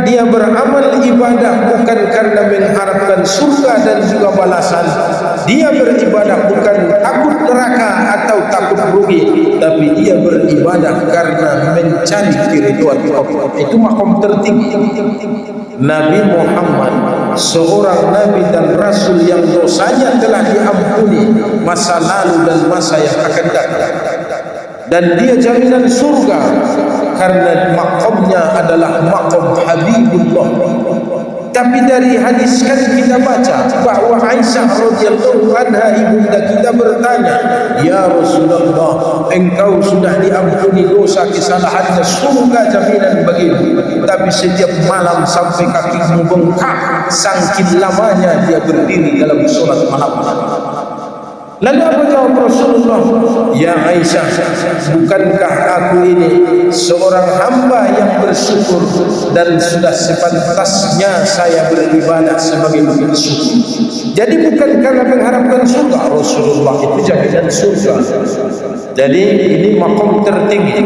dia beramal ibadah bukan karena mengharapkan surga dan juga balasan. Dia beribadah bukan takut neraka atau takut rugi, tapi dia beribadah karena mencari keridhaan Allah. Itu makom tertinggi. Nabi Muhammad, seorang nabi dan rasul yang dosanya telah diampuni masa lalu dan masa yang akan datang, dan dia jaminan surga karena makamnya adalah makam Habibullah. Tapi dari hadis kan kita baca bahwa Aisyah radhiyallahu anha ibunda kita bertanya, "Ya Rasulullah, engkau sudah diampuni dosa kesalahannya, surga jaminan bagimu, tapi setiap malam sampai kakimu bengkak saking lamanya dia berdiri dalam sholat malam." Lalu apa jawab Rasulullah? "Ya Aisyah, bukankah aku ini seorang hamba yang bersyukur dan sudah sepantasnya saya beribadah sebagai bersyukur. Jadi bukan karena mengharapkan surga." Rasulullah itu jaminan surga. Jadi ini makom tertinggi.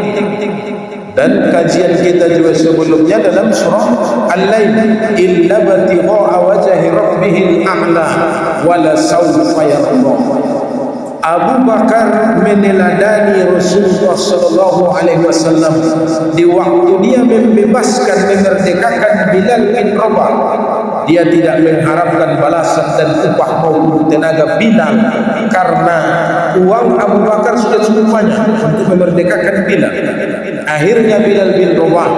Dan kajian kita juga sebelumnya dalam surah Al-Lail, "Illa batigha'a wajhi rabbihil a'la wala sawfa yarda." Abu Bakar meneladani Rasulullah sallallahu alaihi wasallam di waktu dia membebaskan, memerdekakan Bilal bin Rabah. Dia tidak mengharapkan balasan dan upah maupun tenaga Bilal, karena uang Abu Bakar sudah cukup banyak untuk memerdekakan Bilal. Akhirnya Bilal bin Rabah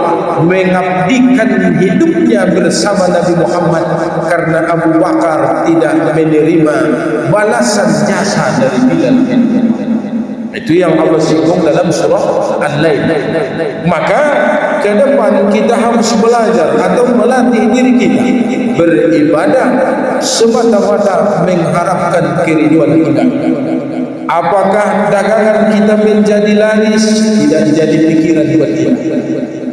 mengabdikan hidupnya bersama Nabi Muhammad karena Abu Bakar tidak menerima balasan jasa dari Bilal. Itu yang Allah singgung dalam surah Al-Lail. Maka ke depan kita harus belajar atau melatih diri kita beribadah semata-mata mengharapkan keridhaan Allah. Apakah dagangan kita menjadi laris? Tidak jadi pikiran buat dia.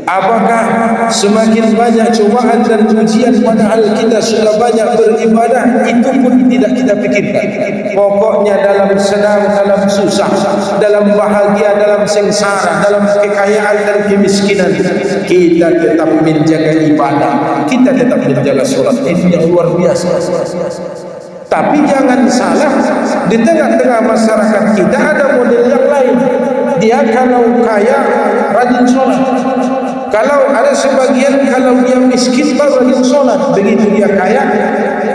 Apakah semakin banyak cobaan dan ujian padahal kita sudah banyak beribadah? Itu pun tidak kita pikirkan. Pokoknya dalam senang, dalam susah, dalam bahagia, dalam sengsara, dalam kekayaan dan kemiskinan, kita tetap menjaga ibadah, kita tetap menjaga sholat. Ini yang luar biasa. Tapi jangan salah, di tengah-tengah masyarakat kita ada model yang lain. Dia kalau kaya rajin sholat, kalau ada sebagian kalau dia miskin baru rajin sholat. Begitu dia kaya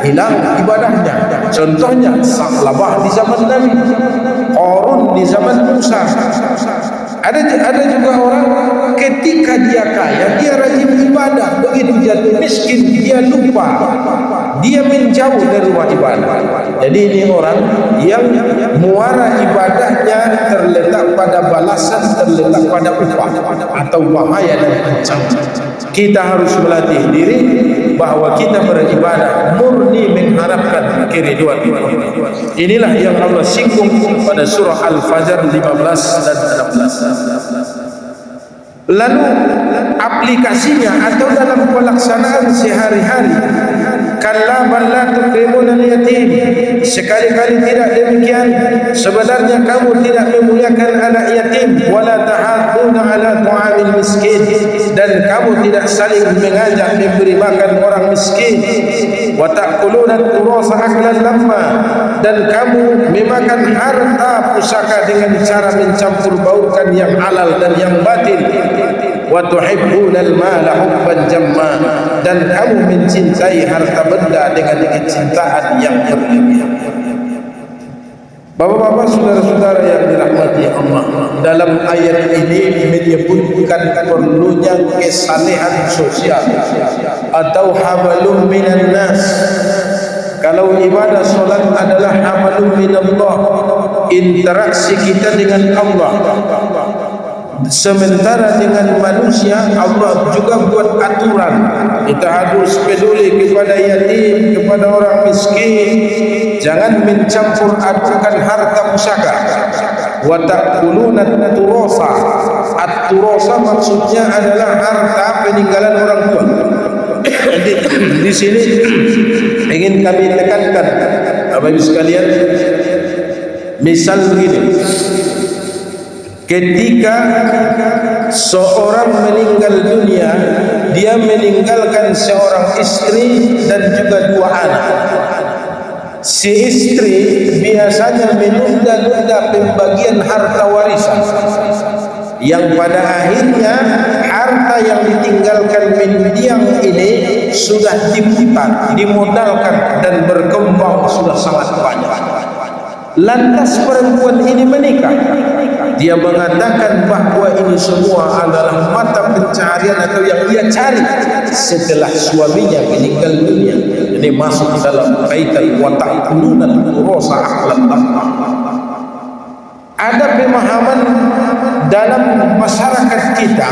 hilang ibadahnya. Contohnya Sa'labah di zaman Nabi, Qarun di zaman Musa. Ada juga orang ketika dia kaya dia rajin ibadah, begitu jatuh miskin dia lupa, dia menjauh dari rumah ibadah. Jadi ini orang yang muara ibadahnya terletak pada balasan, terletak pada upah atau bahaya dan ancaman. Kita harus melatih diri bahwa kita beribadah murni mengharapkan keridhaan Allah. Inilah yang Allah singgung pada surah Al-Fajr 15 dan 16. Lalu aplikasinya atau dalam pelaksanaan sehari-hari, kalla bal la tukrimuna al-yatim, sekali-kali tidak demikian. Sebenarnya kamu tidak memuliakan anak yatim, wala tahadduna ala ta'amil miskin, dan kamu tidak saling mengajak memberi makan orang miskin. Wa ta'kuluna al-turasa aklan lamma, dan kamu memakan harta pusaka dengan cara mencampur baurkan yang halal dan yang batil. Wa tuhibbuna al-mala hubban jamma, dan kamu mencintai harta benda dengan kecintaan yang berlebihan. Bapak-bapak, saudara-saudara yang dirahmati Allah, dalam ayat ini menyebutkan perlunya kesalehan sosial atau hablum minan nas. Kalau ibadah solat adalah hablum minallah, interaksi kita dengan Allah. Sementara dengan manusia Allah juga buat aturan, kita harus peduli kepada yatim, kepada orang miskin, jangan mencampur adukan harta pusaka. Wa ta'kuluna at-turasa, at-turasa maksudnya adalah harta peninggalan orang tua. Di sini ingin kami tekankan Bapak Ibu sekalian, misal begini, ketika seorang meninggal dunia dia meninggalkan seorang istri dan juga 2 anak. Si istri biasanya menunda-nunda pembagian harta warisan, yang pada akhirnya harta yang ditinggalkan mendiang ini sudah diputar, dimodalkan dan berkembang sudah sangat banyak. Lantas perempuan ini menikah. Dia mengatakan bahwa ini semua adalah mata pencaharian atau yang dia cari setelah suaminya meninggal dunia. Ini masuk dalam kaitan wa ta'kuluna al-turasa aklan lamma. Ada pemahaman dalam masyarakat kita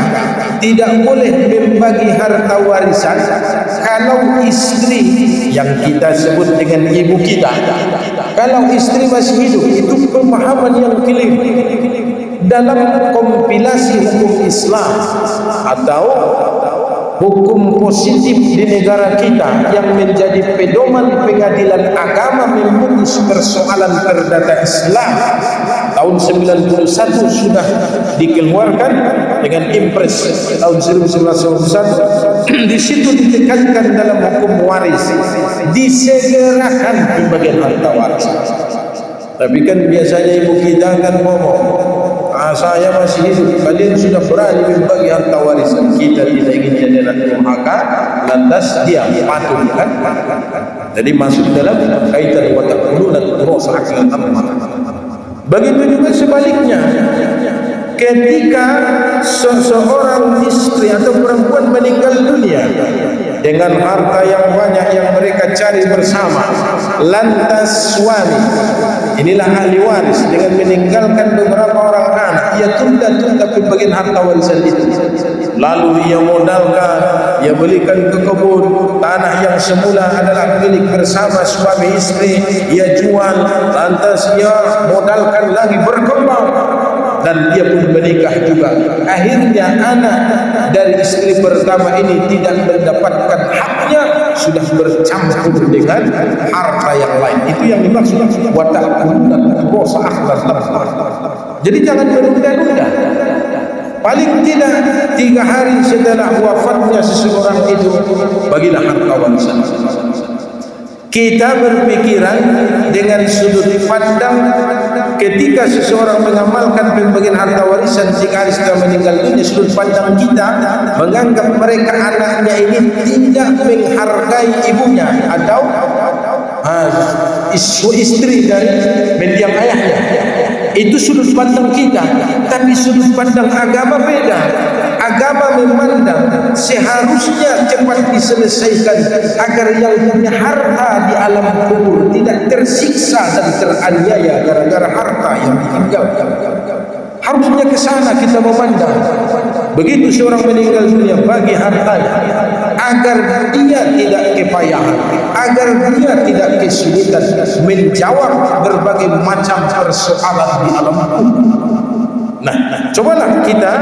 tidak boleh membagi harta warisan kalau istri yang kita sebut dengan ibu kita, kalau istri masih hidup. Itu pemahaman yang keliru dalam kompilasi hukum Islam atau hukum positif di negara kita yang menjadi pedoman pengadilan agama memutus persoalan perdata Islam tahun 91 sudah dikeluarkan dengan Impres tahun 1991. Di situ ditekankan dalam hukum waris disegerakan pembagian harta waris. Tapi kan biasanya ibu kita kan ngomong, saya masih hidup, kalian sudah berani membagi harta warisan. Kita tidak ingin jadi anak durhaka, lantas dia patuh kan? Jadi masuk dalam kaitan wa ta'kuluna al-turasa aklan lamma. Begitu juga sebaliknya, ketika seseorang istri atau perempuan meninggal dunia dengan harta yang banyak yang mereka cari bersama, lantas suami, inilah ahli waris, dengan meninggalkan beberapa orang anak, ia tunda-tunda pembagian harta warisan itu. Lalu ia modalkan, ia belikan ke kebun, tanah yang semula adalah milik bersama suami istri, ia jual, lantas ia modalkan lagi, berkembang, dan dia pun menikah juga. Akhirnya anak dari istri pertama ini tidak mendapatkan haknya, sudah bercampur dengan harta yang lain. Itu yang dimaksud wa ta'kuluna al-turasa aklan lamma. Jadi jangan menunda-nunda. Paling tidak 3 hari setelah wafatnya seseorang itu, bagilah harta warisan. Kita berpikiran dengan sudut pandang ketika seseorang mengamalkan pembagian harta warisan 3 hari setelah meninggal dunia. Sudut pandang kita menganggap mereka anaknya ini tidak menghargai ibunya atau istri dari mendiang ayahnya. Itu sudut pandang kita. Tapi sudut pandang agama beda. Agama memandang seharusnya cepat diselesaikan agar yang punya harta di alam kubur tidak tersiksa dan teraniaya gara-gara harta yang ditinggalkan. Harusnya ke sana kita memandang. Begitu seorang meninggal dunia, bagi hartanya agar dia tidak kepayahan, agar dia tidak kesulitan menjawab berbagai macam persoalan di alam kubur. Nah, cobalah kita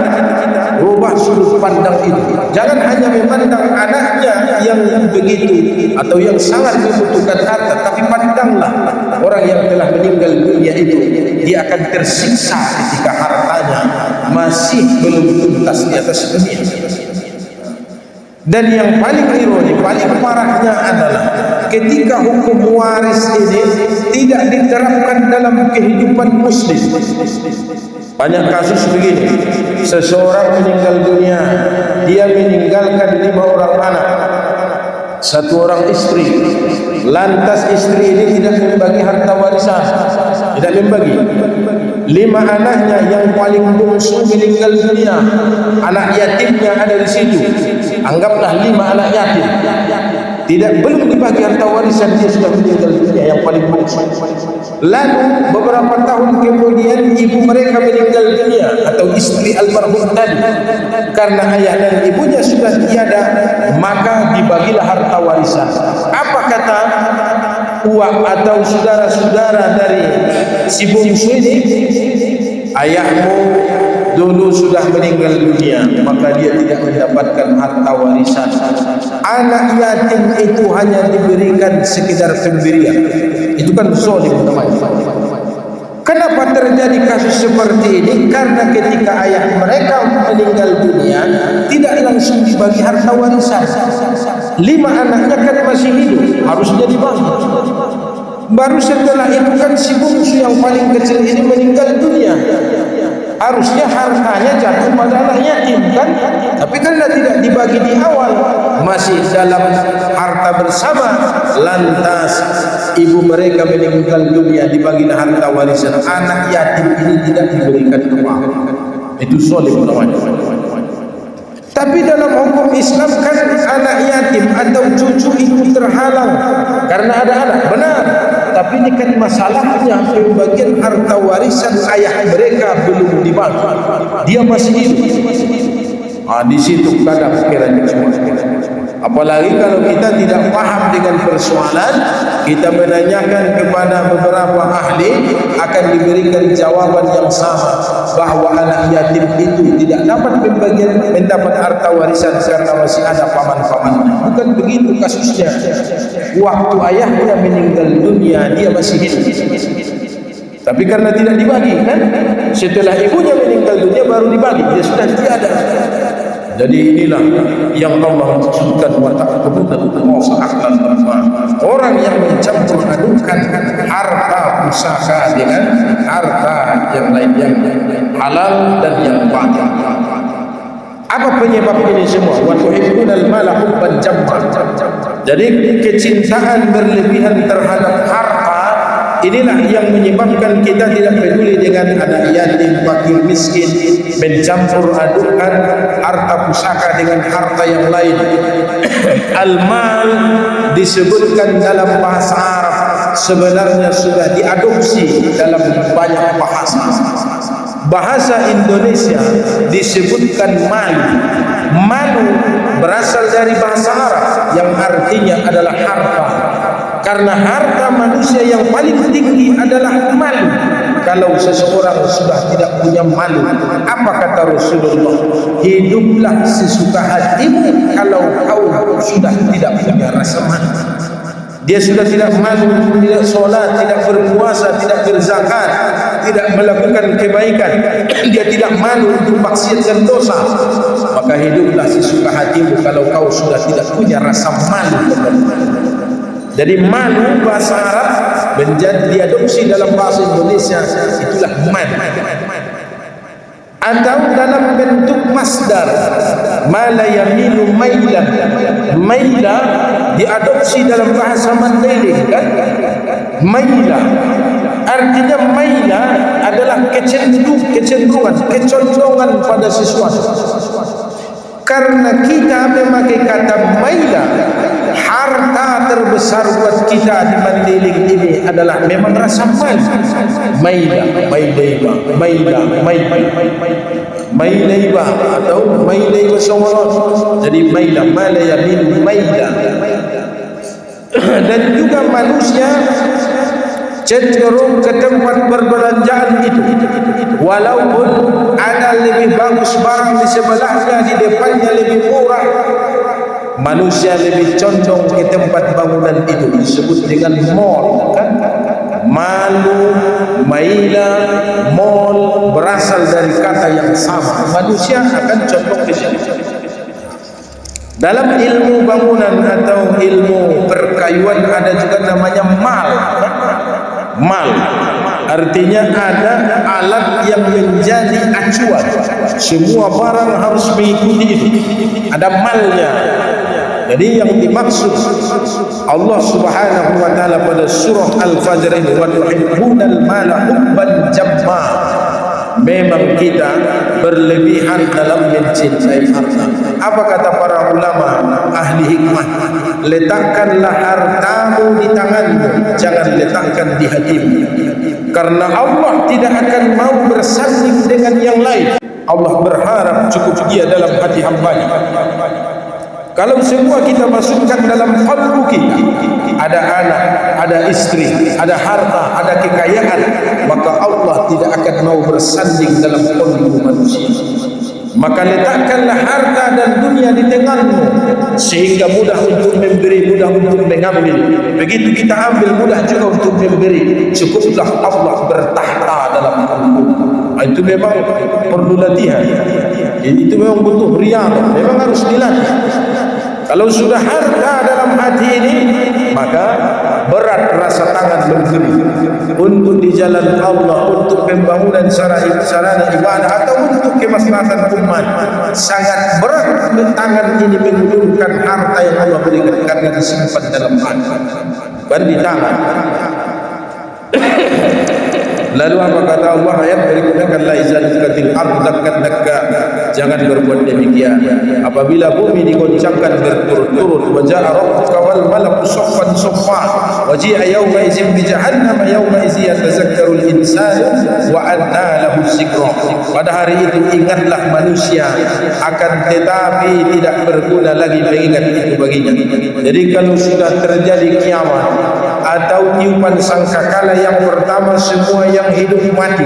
rubah sudut pandang itu. Jangan hanya memandang anaknya yang begitu atau yang sangat membutuhkan harta, tapi pandanglah orang yang telah meninggal dunia itu, dia akan tersiksa ketika hartanya masih belum tuntas di atas dunia. Dan yang paling ironi, paling parahnya adalah ketika hukum waris ini tidak diterapkan dalam kehidupan muslim. Banyak kasus begini, seseorang meninggal dunia, dia meninggalkan 5 orang anak, 1 orang istri. Lantas istri ini tidak membagi harta warisan, tidak membagi. 5 anaknya yang paling bungsu meninggal dunia, anak yatimnya ada di situ. Anggaplah 5 anak yatim, belum dibagi harta warisan, dia sudah meninggal dunia yang paling bungsu. Lalu beberapa tahun kemudian ibu mereka meninggal dunia atau istri almarhum tadi, karena ayah dan ibunya sudah tiada, maka dibagilah harta warisan. Apa kata uak atau saudara-saudara dari si bungsu ini? Ayahmu dulu sudah meninggal dunia, maka dia tidak mendapatkan harta warisan. Anak yatim itu hanya diberikan sekedar pemberian. Itu kan zalim namanya. Kenapa terjadi kasus seperti ini? Karena ketika ayah mereka meninggal dunia, tidak langsung dibagi harta warisan. 5 anaknya kan masih hidup, harusnya dibagi. Baru setelah itu kan si bungsu yang paling kecil ini meninggal dunia, harusnya hartanya jatuh pada anak yatim kan? Tapi karena tidak dibagi di awal, masih dalam harta bersama, lantas ibu mereka meninggal dunia, dibagi harta warisan. Anak yatim ini tidak diberikan apa-apa. Itu zalim namanya. Tapi dalam hukum Islam kan anak yatim atau cucu itu terhalang karena ada anak, benar. Tapi ini kan masalahnya pembagian harta warisan ayah mereka belum dibagi, dia masih hidup. Di situ kadang pikiran semua. Apalagi kalau kita tidak paham dengan persoalan, kita menanyakan kepada beberapa ahli, akan diberikan jawaban yang sama, bahwa anak yatim itu tidak dapat mendapat harta warisan karena masih ada paman-pamannya. Bukan begitu kasusnya. Waktu ayahnya meninggal dunia, dia masih hidup. Tapi karena tidak dibagi kan, setelah ibunya meninggal dunia baru dibagi, dia sudah tiada. Jadi inilah yang Allah maksudkan wa ta'budu orang yang mencampur adukan harta pusaka dengan harta yang lain yang halal dan yang batil. Apa penyebab ini semua? Wa tuhibbunal mala hubban jamma. Jadi kecintaan berlebihan terhadap harta, inilah yang menyebabkan kita tidak peduli dengan anak yatim, fakir, miskin, mencampur adukan harta pusaka dengan harta yang lain. Al-mal disebutkan dalam bahasa Arab sebenarnya sudah diadopsi dalam banyak bahasa. Bahasa Indonesia disebutkan malu. Malu berasal dari bahasa Arab yang artinya adalah harta. Karena harta manusia yang paling tinggi adalah malu. Kalau seseorang sudah tidak punya malu, apa kata Rasulullah? Hiduplah sesuka hatimu kalau kau sudah tidak punya rasa malu. Dia sudah tidak malu, tidak sholat, tidak berpuasa, tidak berzakat, tidak melakukan kebaikan, dia tidak malu untuk maksiat dan dosa. Maka hiduplah sesuka hatimu kalau kau sudah tidak punya rasa malu. Jadi malu bahasa Arab menjadi diadopsi dalam bahasa Indonesia, itulah malu. Atau dalam bentuk masdar, mala yamilu mailan. Maila diadopsi dalam bahasa Mandailing kan? Maila artinya maila adalah kecenderungan, kecondongan pada sesuatu. Karena kita memakai kata maila, harta terbesar buat kita di Mandailing ini adalah memang rasa malu. Mailaiba atau mailaiba sawara. Jadi maila, mala yamin maila. Dan juga manusia cenderung ke tempat perbelanjaan itu, walaupun ada lebih bagus barang di sebelahnya, di depannya lebih murah, manusia lebih condong ke tempat bangunan itu, disebut dengan mall kan? Malu, maila, mall berasal dari kata yang sama. Manusia akan condong ke situ. Dalam ilmu bangunan atau ilmu perkayuan ada juga namanya mal. Mal artinya ada alat yang menjadi acuan, semua barang harus mengikuti itu, ada malnya. Jadi yang dimaksud Allah Subhanahu wa taala pada surah Al-Fajr ini, wa tuhibbunal mala hubban jamma. Memang kita berlebihan dalam mencintai harta. Apa kata para ulama ahli hikmah? Letakkanlah hartamu di tanganmu, jangan letakkan di hatimu. Karena Allah tidak akan mau bersanding dengan yang lain. Allah berharap cukup dia dalam hati hamba-Nya. Kalau semua kita masukkan dalam qalbu kita, ada anak, ada istri, ada harta, ada kekayaan, maka Allah tidak akan mau bersanding dalam qalbu manusia. maka letakkanlah harta dan dunia di tengahmu sehingga mudah untuk memberi, mudah untuk mengambil. Begitu kita ambil, mudah juga untuk memberi. Cukuplah Allah bertahta dalam kalbu. Itu memang perlu latihan. Itu memang butuh riyadhah, memang harus dilatih. Kalau sudah harta dalam hati ini, maka berat rasa tangan memberi untuk di jalan Allah, untuk pembangunan sarana ibadah atau untuk kemaslahatan umat. Sangat berat tangan ini mengulurkan harta yang Allah berikan karena disimpan dalam hati, bukan di tangan. Lalu apa kata Allah ayat berikutnya, la izalkatil ardakannaka, jangan berbuat demikian apabila bumi digoncangkan berturut-turut. Wa ja'a rabbuka wal malaku saffan saffa wa ji'a yawma idzin bi jahannam yawma idzi yatazakkarul insanu wa anna lahu dzikra. Pada hari itu ingatlah manusia, akan tetapi tidak berguna lagi mengingat itu baginya. Jadi kalau sudah terjadi kiamat atau tiupan sangkakala yang pertama, semua yang hidup mati.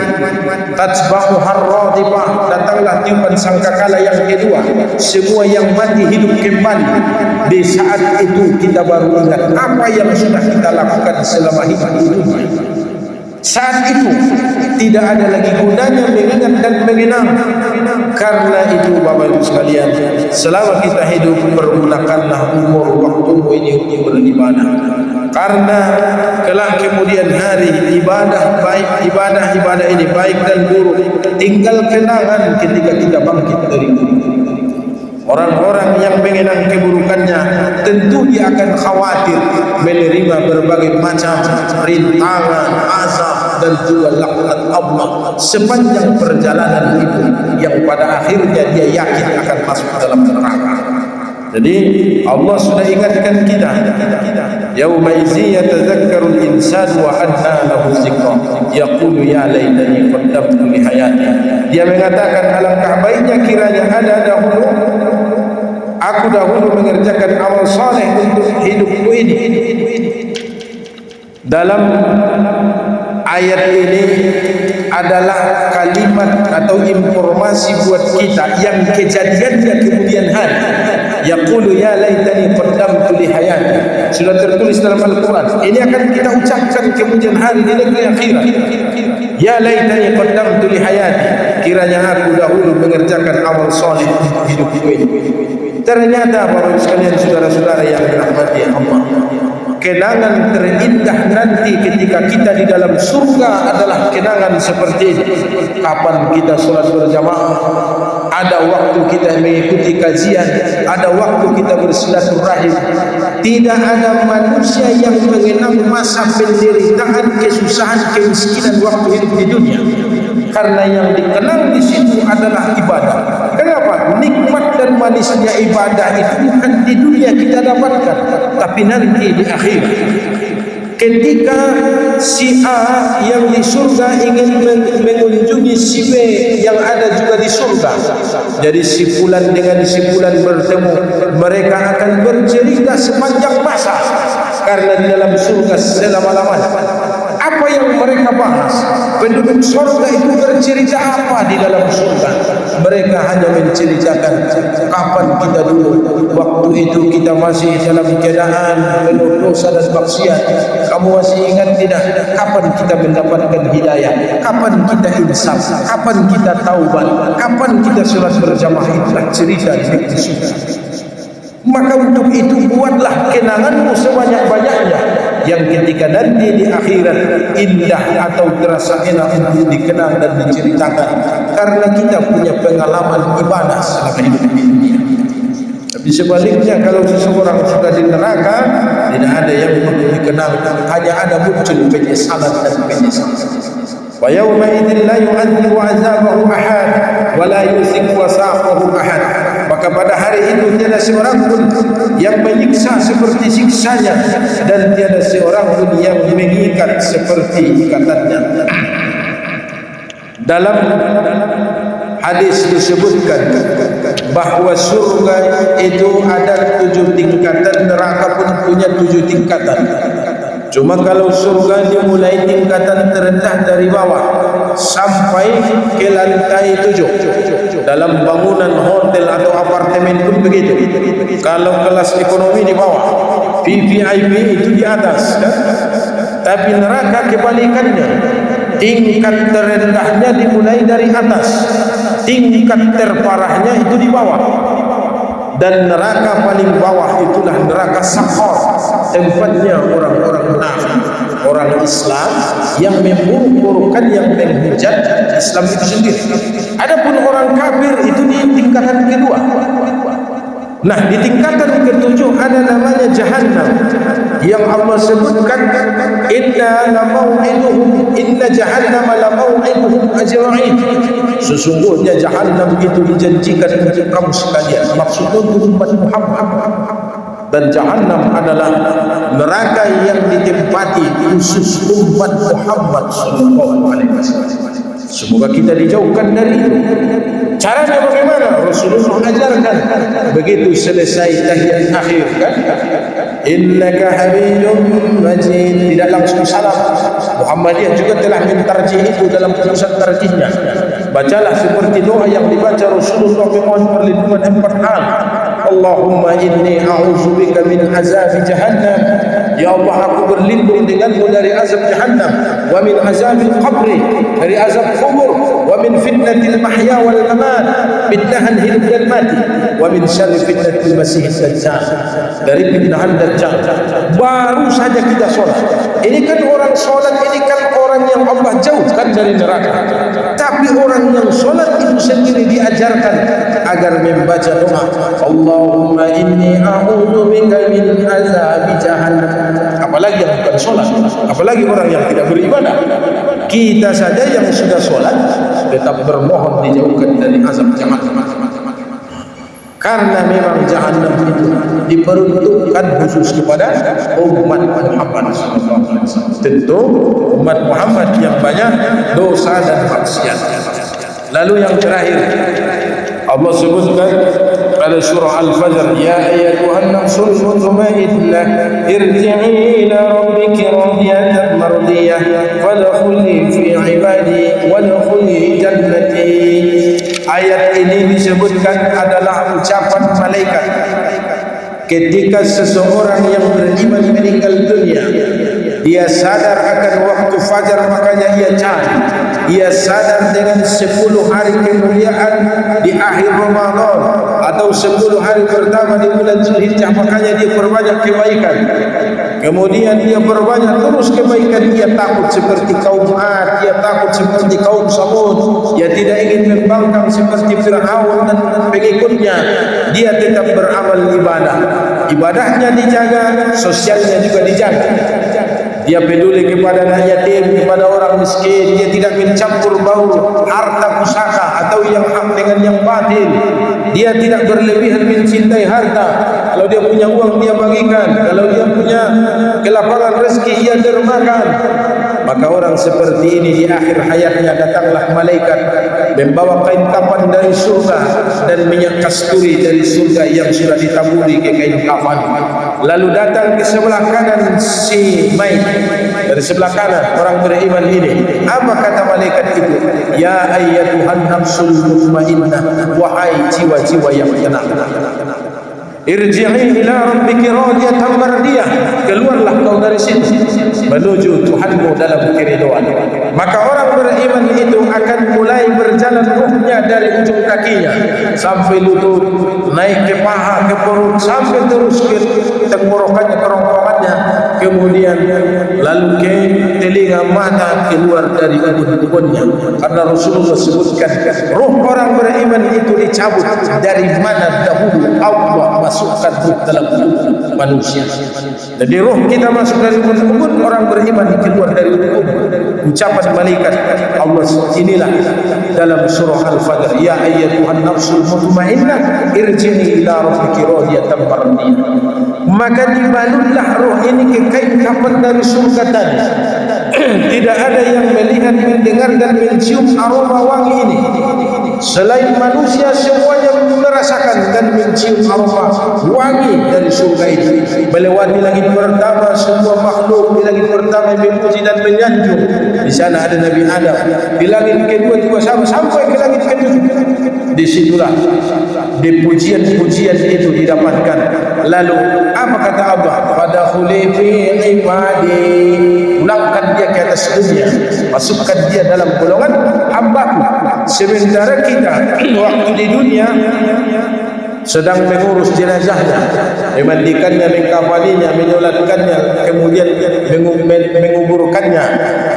Tatsba'u harradibah, datanglah tiupan sangkakala yang kedua, semua yang mati hidup kembali. Di saat itu kita baru ingat apa yang sudah kita lakukan selama hidup ini. Saat itu tidak ada lagi gunanya mengingat dan mengenang. Karena itu Bapak Ibu sekalian, selama kita hidup pergunakanlah umur waktumu ini untuk beribadah. Karena kelak kemudian hari ibadah ini baik dan buruk tinggal kenangan ketika kita bangkit dari kubur. Orang-orang yang mengenang keburukannya tentu dia akan khawatir menerima berbagai macam rintangan, azab dan juga laknat Allah sepanjang perjalanan itu, yang pada akhirnya dia yakin akan masuk dalam neraka. Jadi Allah sudah ingatkan kita, yauma idzi yatadzakkarul insanu wa anna lahu dzikra yaqulu ya laitani qaddamtu li hayati. Dia mengatakan alangkah baiknya kiranya aku dahulu mengerjakan amal saleh untuk hidupku ini. Dalam ayat ini adalah kalimat atau informasi buat kita yang kejadiannya kemudian hari. Yaqulu ya laitani qaddamtu li hayati, sudah tertulis dalam Al-Quran. Ini akan kita ucapkan kemudian hari di negeri akhirat. Ya laitani qaddamtu li hayati, kiranya aku dahulu mengerjakan amal saleh untuk hidupku ini. Ternyata Bapak Ibu sekalian, saudara-saudara yang dirahmati Allah, kenangan terindah nanti ketika kita di dalam surga adalah kenangan seperti ini. Kapan kita sholat berjamaah, ada waktu kita mengikuti kajian, ada waktu kita bersilaturahim. Tidak ada manusia yang mengenang masa penderitaan, kesusahan, kemiskinan waktu hidup di dunia, karena yang dikenang di situ adalah ibadah. Kenapa? Nikmat dan manisnya ibadah itu bukan di dunia kita dapatkan, tapi nanti di akhirat. Ketika si A yang di surga ingin mengunjungi si B yang ada juga di surga, jadi si fulan dengan si fulan bertemu, mereka akan bercerita sepanjang masa, karena di dalam surga selama-lamanya. Apa yang mereka bahas? Penduduk surga itu bercerita apa di dalam surga? Mereka hanya menceritakan kapan kita dulu, waktu itu kita masih dalam keadaan penuh dosa dan maksiat. Kamu masih ingat tidak? Kapan kita mendapatkan hidayah? Kapan kita insaf? Kapan kita taubat? Kapan kita sholat berjamaah? Itulah cerita di surga. Maka untuk itu buatlah kenanganmu sebanyak-banyaknya, yang ketika nanti di akhirat indah atau terasa enak untuk dikenang dan diceritakan, karena kita punya pengalaman ibadah selama hidup di dunia. Tapi sebaliknya, kalau seseorang sudah di neraka, tidak ada yang perlu dikenang, hanya ada muncul penyesalan dan penyesalan. Wa yawma idzin la yu'adzibu 'adzabahu ahad wa la yusiku wasaqahu ahad. Maka pada hari itu tiada seorang pun yang menyiksa seperti siksanya, dan tiada seorang pun yang mengikat seperti ikatannya. Dalam hadis disebutkan bahawa surga itu ada 7 tingkatan, neraka pun punya 7 tingkatan. Cuma kalau surga dimulai tingkatan terendah dari bawah sampai ke lantai 7. Dalam bangunan hotel atau apartemen pun begitu. Kalau kelas ekonomi di bawah, VVIP itu di atas, kan? Tapi neraka kebalikannya, tingkat terendahnya dimulai dari atas, tingkat terparahnya itu di bawah. Dan neraka paling bawah itulah neraka Saqar, tempatnya orang-orang munafik, orang Islam yang memburuk-burukkan, yang menghujat Islam itu sendiri. Adapun orang kafir itu di tingkatan kedua. Nah, di tingkatan ketujuh ada namanya Jahannam, yang Allah sebutkan inna jahannam la mau'iduhum ajma'in. Sesungguhnya Jahannam itu dijanjikan untuk kamu sekalian, maksudnya untuk umat Muhammad. Dan Jahannam adalah neraka yang ditempati khusus umat Muhammad sallallahu alaihi wasallam. Semoga kita dijauhkan dari itu. Caranya bagaimana? Rasulullah ajarkan. Begitu selesai tahiyat akhir, kan? Innaka Hamidum Majid. Tidak langsung salam. Muhammadiyah juga telah mentarjih itu dalam putusan tarjihnya. Bacalah seperti doa yang dibaca Rasulullah, memohon perlindungan 4 hal. Allahumma inni a'udzubika min azab jahannam. Ya Allah, aku berlindung denganmu dari azab jahannam, wa min azabil qabri, dari azab kubur, wa min fitnatil mahya wal mamat, fitnahan hidup dan mati, wa min syarri fitnatil masih dajjal, dari fitnahan dajjal. Baru saja kita sholat. Ini kan orang sholat, ini kan orang yang Allah jauhkan dari neraka. Tapi orang yang sholat itu sendiri diajarkan agar membaca doa, Allahumma inni a'udzubika min azab jahannam. Apalagi yang bukan sholat, apalagi orang yang tidak beribadah. Kita saja yang sudah sholat tetap bermohon dijauhkan dari azab jahannam. Karena memang jahannam itu diperuntukkan khusus kepada umat Muhammad SAW. Tentu umat Muhammad yang banyak dosa dan maksiat. Lalu yang terakhir, Allah sebutkan pada surah Al-Fajr, ya ayyatuhan nafsul mutmainnah irji'i ila rabbiki radiyatan mardiyah fadkhuli fi ibadi wadkhuli jannati. Ayat ini disebutkan adalah ucapan malaikat ketika seseorang yang beriman meninggal dunia. Dia sadar akan waktu fajar, makanya ia cari. Ia sadar dengan 10 hari kemuliaan di akhir Ramadan atau 10 hari pertama di bulan Zulhijjah, makanya dia perbanyak kebaikan. Kemudian dia perbanyak terus kebaikan. Dia takut seperti kaum Ad, dia takut seperti kaum Samud. Dia tidak ingin membangkang seperti Fir'aun dan pengikutnya. Dia tetap beramal ibadah. Ibadahnya dijaga, sosialnya juga dijaga. Dia peduli kepada anak yatim, kepada orang miskin. Dia tidak mencampur baur harta pusaka atau yang hak dengan yang batil. Dia tidak berlebihan mencintai harta. Kalau dia punya uang, dia bagikan. Kalau dia punya kelapangan rezeki, ia dermakan. Maka orang seperti ini di akhir hayatnya datanglah malaikat membawa kain kafan dari surga dan minyak kasturi dari surga yang sudah ditaburi ke kain kafan. Lalu datang ke sebelah kanan si mayit, dari sebelah kanan orang beriman ini. Apa kata malaikat itu? Ya ayyatuhan nafsul mutmainnah, wahai jiwa-jiwa yang tenang, irji'i ila rabbiki radiyatan mardiyah. Keluarlah kau dari situ menuju Tuhanmu dalam keridhaan. Maka orang beriman itu akan mulai berjalan ruhnya dari ujung kakinya sampai lutut, naik ke paha, ke perut, sampai terus ke tenggorokannya, kerongkongannya, kemudian lalu ke telinga, mata, keluar dari ubun-ubunnya. Karena Rasulullah sebutkan ruh orang beriman itu dicabut dari mana dahulu Allah masukkan ruh dalam tubuh manusia. Jadi ruh kita masuk dari ubun-ubun, orang beriman keluar dari ubun. Ucapan malaikat Allah inilah dalam surah Al-Fajr, ya ayyatuhan nafsul mutmainnah irji'i ila rabbiki radiyatan mardiyah. Maka dibalutlah ruh ini ke kain kafan dari surga tadi. Tidak ada yang melihat, mendengar dan mencium aroma wangi ini selain manusia. Semuanya merasakan dan mencium aroma wangi dari surga itu. Melewati langit pertama, semua makhluk di langit pertama memuji dan menyanjung. Di sana ada Nabi Adam. Di langit kedua juga sama sampai ke langit ketujuh. Disitulah di pujian-pujian itu didapatkan. Lalu apa kata Allah? Fadkhuli fi ibadi, pulangkan dia ke atas dunia, masukkan dia dalam golongan hamba-Ku. Sementara kita waktu di dunia sedang mengurus jenazahnya, memandikannya, mengkafaninya, menyolatkannya, kemudian menguburkannya.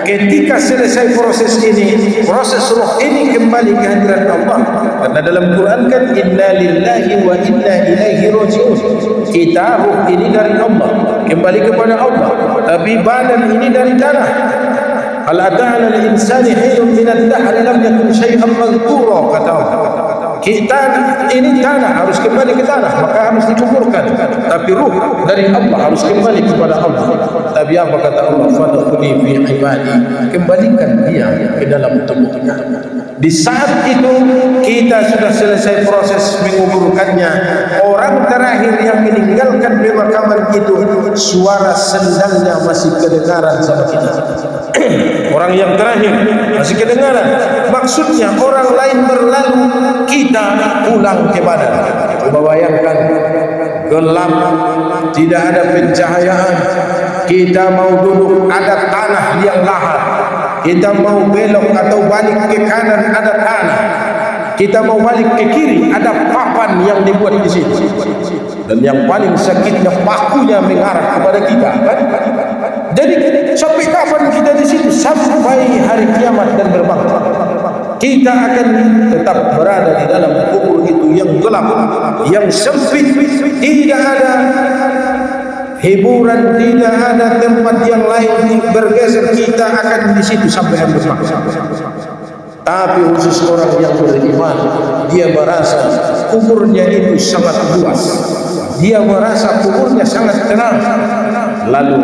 Ketika selesai proses ini, proses ruh ini kembali ke hadirat Allah. Karena dalam Quran kan inna lillahi wa inna ilaihi raji'un. Kita ruh ini dari Allah, kembali kepada Allah. Tapi badan ini dari tanah. Hal ata'ala al-insani hinun min ad-dahr lam yakun syai'an madhkura, kata Allah. Kita ini tanah, harus kembali ke tanah, maka harus dikuburkan. Tapi ruh dari Allah harus kembali kepada Allah. Tapi apa kata Allah? Fadkhuli fi ibadi, kembalikan dia ke dalam tubuhnya. Di saat itu kita sudah selesai proses menguburkannya. Orang terakhir yang meninggalkan pemakaman itu, suara sendalnya masih kedengaran sama kita. Orang yang terakhir masih kedengaran. Maksudnya orang lain berlalu, kita pulang ke badan. Coba bayangkan, gelap, tidak ada pencahayaan. Kita mau duduk, ada tanah yang lahar. Kita mau belok atau balik ke kanan, ada tanah. Kita mau balik ke kiri, ada papan yang dibuat di sini. Dan yang paling sakitnya, pakunya mengarah kepada kita, kan? Jadi sampai kapan kita di situ? Sampai hari kiamat dan berbangkit. Kita akan tetap berada di dalam kubur itu yang gelap, yang sempit, tidak ada hiburan, tidak ada tempat yang lain bergeser. Kita akan di situ sampai hari berbangkit. Tapi khusus orang yang beriman, dia merasa kuburnya itu sangat luas, dia merasa kuburnya sangat tenang. Lalu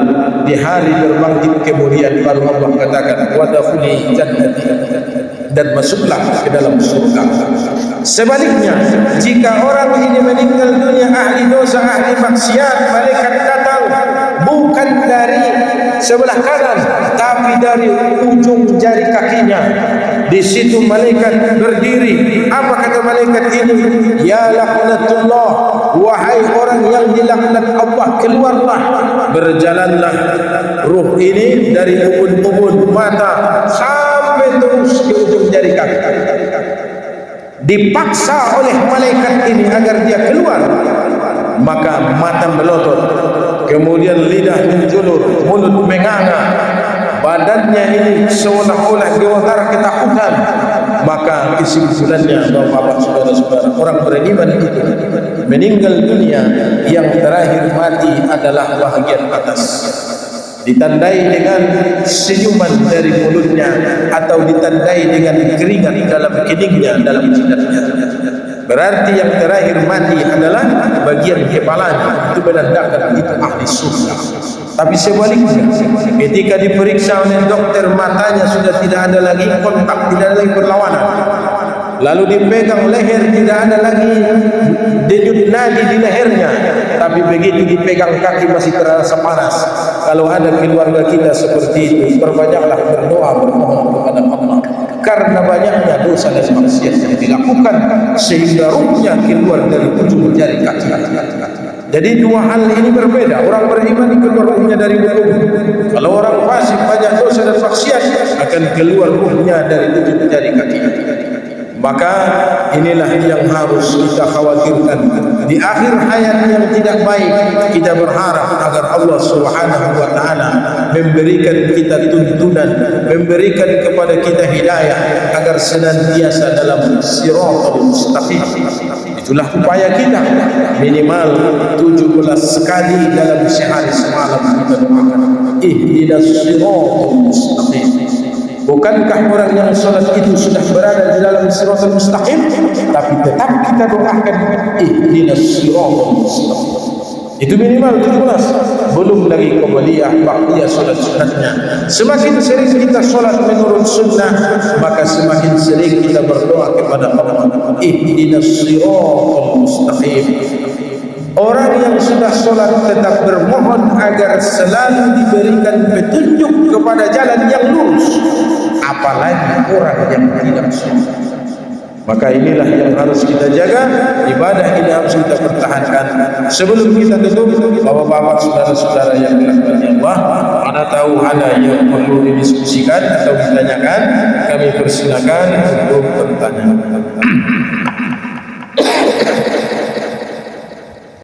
di hari berbangkit kemudian baru Allah katakan wadkhuli jannati, dan masuklah ke dalam surga. Sebaliknya, jika orang ini meninggal dunia ahli dosa, ahli maksiat, malaikat datang bukan dari sebelah kanan tapi dari ujung jari kakinya. Di situ malaikat berdiri. Apa kata malaikat ini? Ya laknatullah, wahai orang yang dilaknat Allah, keluarlah. Berjalanlah ruh ini dari ubun-ubun mata sampai terus ke ujung jari kaki. Dipaksa oleh malaikat ini agar dia keluar, maka mata melotot, kemudian lidah menjulur, mulut menganga, badannya ini seolah-olah gemetar ketakutan. Maka kesimpulannya, Bapak-bapak, saudara-saudara, orang beriman itu meninggal dunia, yang terakhir mati adalah bahagian atas, ditandai dengan senyuman dari mulutnya atau ditandai dengan keringat dalam keningnya, dalam jidatnya. Berarti yang terakhir mati adalah bagian kepalanya. Itu menandakan itu ahli surga. Tapi sebaliknya, ketika diperiksa oleh dokter, matanya sudah tidak ada lagi kontak, tidak ada lagi perlawanan. Lalu dipegang leher, tidak ada lagi denyut nadi di lehernya. Tapi begitu dipegang kaki masih terasa panas. Kalau ada keluarga kita seperti itu, berbanyaklah berdoa, bermohon kepada Allah. Karena banyaknya dosa dan maksiat yang dilakukan sehingga ruhnya keluar dari ujung jari kaki. Jadi dua hal ini berbeda. Orang beriman keluar ruhnya dari kubur. Kalau orang fasik banyak dosa dan maksiat, akan keluar ruhnya dari ujung jari kaki. Maka inilah yang harus kita khawatirkan. Di akhir hayat yang tidak baik, kita berharap agar Allah Subhanahu wa taala memberikan kita tuntunan, memberikan kepada kita hidayah agar senantiasa dalam siratal mustaqim. Itulah upaya kita, minimal 17 kali dalam sehari semalam kita doakan ihdinas siratal mustaqim. Bukankah orang yang salat itu sudah berada di dalam siratal mustaqim, tapi tetap kita doakan ihdinas siratal mustaqim. Itu minimal 17. Belum lagi qabliyah, ba'diyah, solat sunatnya. Semakin sering kita solat menurut sunnah, maka semakin sering kita berdoa kepada Allah, ihdinas siratal mustaqim. Orang yang sudah solat tetap bermohon agar selalu diberikan petunjuk kepada jalan yang lurus, apalagi orang yang tidak solat. Maka inilah yang harus kita jaga, ibadah ini harus kita pertahankan. Sebelum kita tutup, bapak-bapak, saudara-saudara yang dirahmati Allah, mana tahu ada yang perlu didiskusikan atau ditanyakan, kami persilakan untuk bertanya.